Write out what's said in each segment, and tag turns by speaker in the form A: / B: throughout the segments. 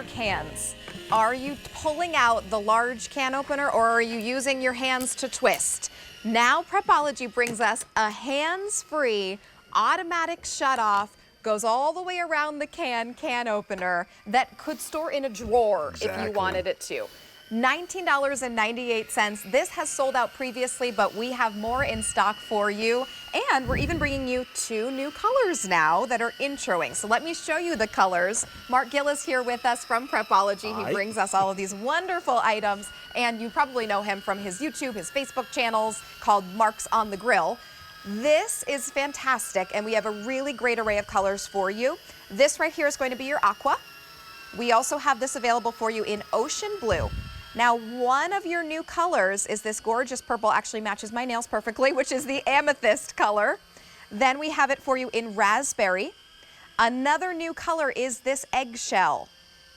A: your cans, are you pulling out the large can opener or are you using your hands to twist? Now Prepology brings us a hands-free automatic shut-off, goes all the way around the can opener that could store in a drawer if you wanted it to. $19.98. This has sold out previously, but we have more in stock for you. And we're even bringing you 2 new colors now that are introing. So let me show you the colors. Mark Gill is here with us from Prepology. He brings us all of these wonderful items. And you probably know him from his YouTube, his Facebook channels called Mark's on the Grill. This is fantastic, and we have a really great array of colors for you. This right here is going to be your aqua. We also have this available for you in ocean blue. Now, one of your new colors is this gorgeous purple, actually matches my nails perfectly, which is the amethyst color. Then we have it for you in raspberry. Another new color is this eggshell.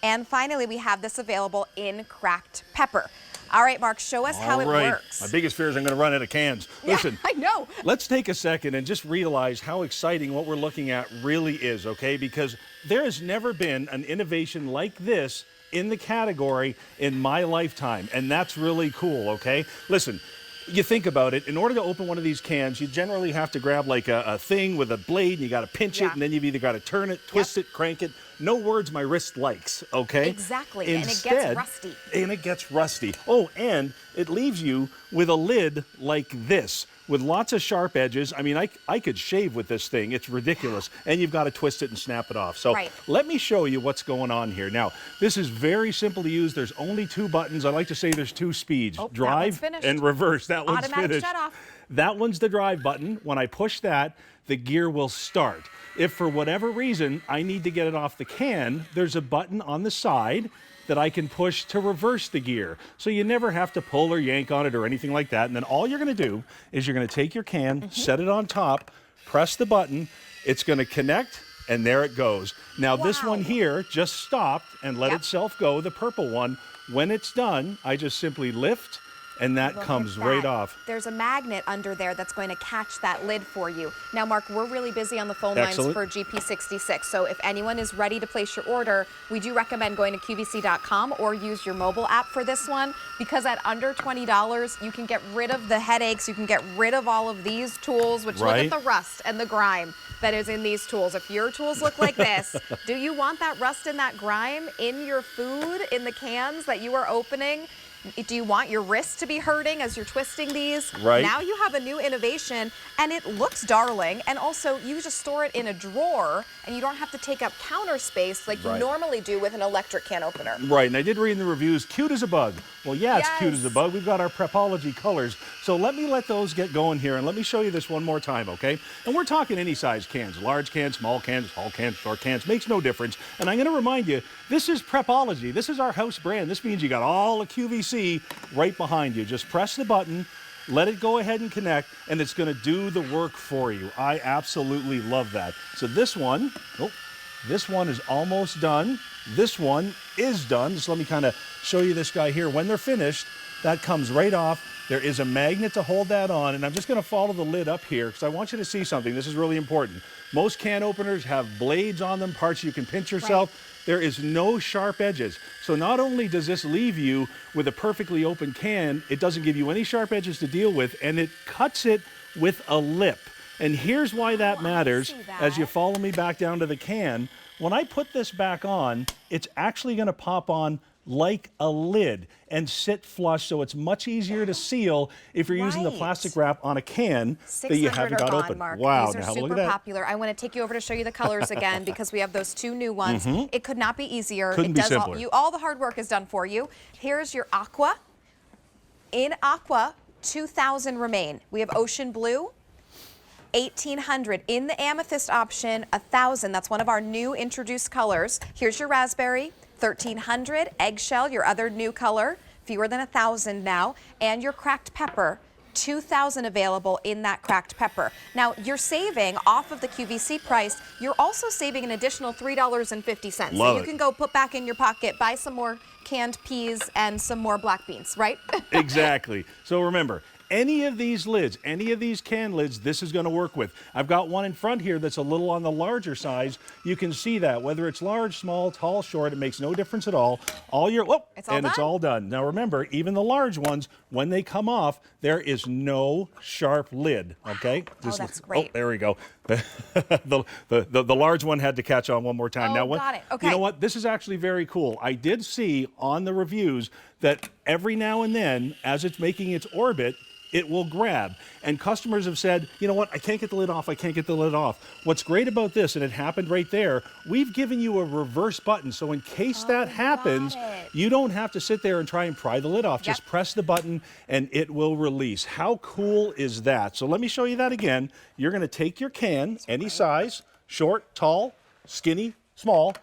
A: And finally, we have this available in cracked pepper. All right, Mark, show us how it works.
B: My biggest fear is I'm going to run out of cans. Listen,
A: I know.
B: Let's take a second and just realize how exciting what we're looking at really is, okay? Because there has never been an innovation like this in the category in my lifetime, and that's really cool, okay? Listen, you think about it, in order to open one of these cans, you generally have to grab like a thing with a blade, and you got to pinch it, and then you've either got to turn it, twist it, crank it. No words my wrist likes, okay?
A: Exactly,
B: Instead,
A: and it gets rusty.
B: And it gets rusty. Oh, and it leaves you with a lid like this, with lots of sharp edges. I mean, I could shave with this thing. It's ridiculous. And you've got to twist it and snap it off. So let me show you what's going on here. Now, this is very simple to use. There's only 2 buttons. I like to say there's 2 speeds, drive and reverse. That one's
A: automatic
B: finished.
A: Shut off.
B: That one's the drive button. When I push that, the gear will start. If for whatever reason I need to get it off the can, there's a button on the side that I can push to reverse the gear. So you never have to pull or yank on it or anything like that. And then all you're going to do is you're going to take your can, set it on top, press the button, it's going to connect, and there it goes. Now this one here just stopped and let itself go, the purple one. When it's done, I just simply lift, and that comes right off.
A: There's a magnet under there that's going to catch that lid for you. Now, Mark, we're really busy on the phone lines for GP66, so if anyone is ready to place your order, we do recommend going to QVC.com or use your mobile app for this one, because at under $20, you can get rid of the headaches, you can get rid of all of these tools, which look at the rust and the grime that is in these tools. If your tools look like this, do you want that rust and that grime in your food, in the cans that you are opening? Do you want your wrist to be hurting as you're twisting these? Now you have a new innovation, and it looks darling, and also you just store it in a drawer, and you don't have to take up counter space like you normally do with an electric can opener.
B: Right, and I did read in the reviews, cute as a bug. Well, yeah, it's cute as a bug. We've got our Prepology colors, so let those get going here, and let me show you this one more time, okay? And we're talking any size cans, large cans, small cans, tall cans, short cans, makes no difference. And I'm going to remind you, this is Prepology. This is our house brand. This means you got all the QVC right behind you. Just press the button, let it go ahead and connect, and it's going to do the work for you. I absolutely love that. So this one, this one is almost done. This one is done. Just let me kind of show you this guy here. When they're finished, that comes right off. There is a magnet to hold that on, and I'm just going to follow the lid up here because I want you to see something. This is really important. Most can openers have blades on them, parts you can pinch yourself. There is no sharp edges. So not only does this leave you with a perfectly open can, it doesn't give you any sharp edges to deal with, and it cuts it with a lip. And here's why that matters. As you follow me back down to the can, when I put this back on, it's actually going to pop on like a lid and sit flush, so it's much easier to seal if you're using the plastic wrap on a can that you haven't got open.
A: Mark.
B: Wow,
A: these are super popular. I want to take you over to show you the colors again because we have those 2 new ones. It could not be easier.
B: Couldn't be simpler.
A: All the hard work is done for you. Here's your aqua. In aqua, 2,000 remain. We have ocean blue, 1,800. In the amethyst option, 1,000. That's one of our new introduced colors. Here's your raspberry, 1,300. Eggshell, your other new color, fewer than 1,000 now. And your cracked pepper, 2,000 available in that cracked pepper. Now, you're saving off of the QVC price. You're also saving an additional $3.50. So you can go put back in your pocket, buy some more canned peas and some more black beans, right?
B: Exactly. So remember, any of these lids, any of these can lids, this is going to work with. I've got one in front here that's a little on the larger size. You can see that. Whether it's large, small, tall, short, it makes no difference at all. It's all done. Now remember, even the large ones, when they come off, there is no sharp lid, okay?
A: Oh, that's great.
B: Oh, there we go. the large one had to catch on one more time.
A: Oh, got it. Okay.
B: You know what? This is actually very cool. I did see on the reviews that every now and then, as it's making its orbit, it will grab. And customers have said, you know what, I can't get the lid off, I can't get the lid off. What's great about this, and it happened right there, we've given you a reverse button. So in case that happens, you don't have to sit there and try and pry the lid off. Just press the button and it will release. How cool is that? So let me show you that again. You're gonna take your can, any size, short, tall, skinny, small,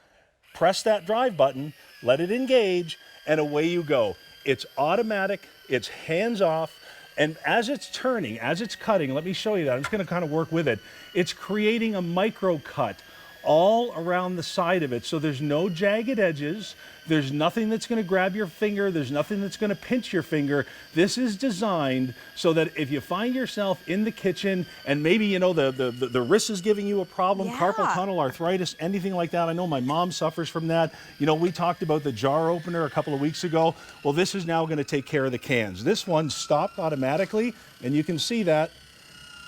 B: press that drive button, let it engage, and away you go. It's automatic, it's hands off, and as it's turning, as it's cutting, let me show you that. I'm just going to kind of work with it. It's creating a micro cut all around the side of it, so there's no jagged edges. There's nothing that's going to grab your finger. There's nothing that's going to pinch your finger. This is designed so that if you find yourself in the kitchen and maybe, you know, the wrist is giving you a problem, carpal tunnel, arthritis, anything like that. I know my mom suffers from that. You know, we talked about the jar opener a couple of weeks ago. Well, this is now going to take care of the cans. This one stopped automatically, and you can see that.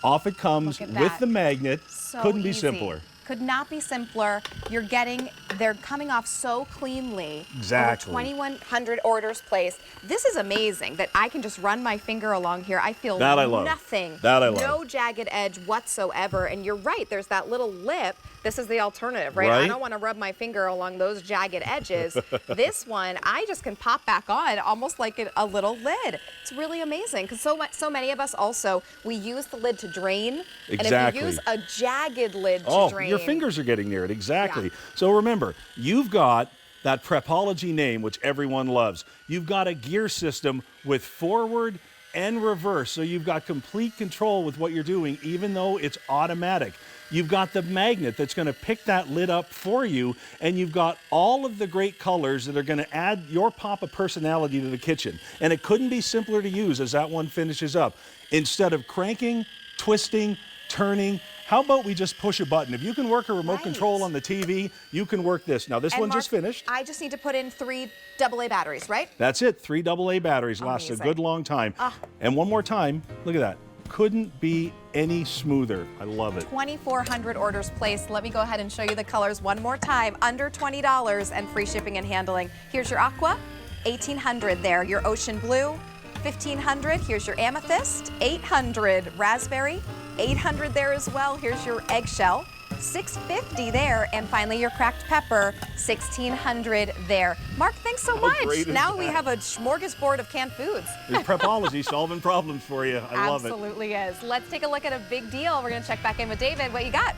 B: Off it comes with the magnet.
A: So
B: couldn't be
A: easy.
B: simpler.
A: Could not be simpler. They're coming off so cleanly.
B: Exactly.
A: Over 2,100 orders placed. This is amazing that I can just run my finger along here. I feel
B: that I love.
A: nothing.
B: That I love.
A: No jagged edge whatsoever. And you're right, there's that little lip. This is the alternative, right? I don't want to rub my finger along those jagged edges. This one, I just can pop back on almost like a little lid. It's really amazing because so many of us also, we use the lid to drain.
B: Exactly.
A: And if you use a jagged lid to drain.
B: Your fingers are getting near it, exactly. So remember, you've got that Prepology name, which everyone loves. You've got a gear system with forward and reverse, so you've got complete control with what you're doing, even though it's automatic. You've got the magnet that's going to pick that lid up for you, and you've got all of the great colors that are going to add your pop of personality to the kitchen. And it couldn't be simpler to use as that one finishes up. Instead of cranking, twisting, turning, how about we just push a button? If you can work a remote control on the TV, you can work this. Now, this one just finished.
A: I just need to put in 3 AA batteries, right?
B: That's it. 3 AA batteries. Lasts a good long time. And one more time, look at that. Couldn't be any smoother. I love it.
A: 2,400 orders placed. Let me go ahead and show you the colors one more time. Under $20 and free shipping and handling. Here's your aqua, $1,800 there. Your ocean blue, $1,500. Here's your amethyst, $800. Raspberry, $800 there as well. Here's your eggshell, $650 there. And finally, your cracked pepper, $1,600 there. Mark, thanks so much. Now we have a smorgasbord of canned foods.
B: There's Prepology solving problems for you. I love it.
A: Absolutely is. Let's take a look at a big deal. We're going to check back in with David. What you got?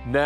C: Now.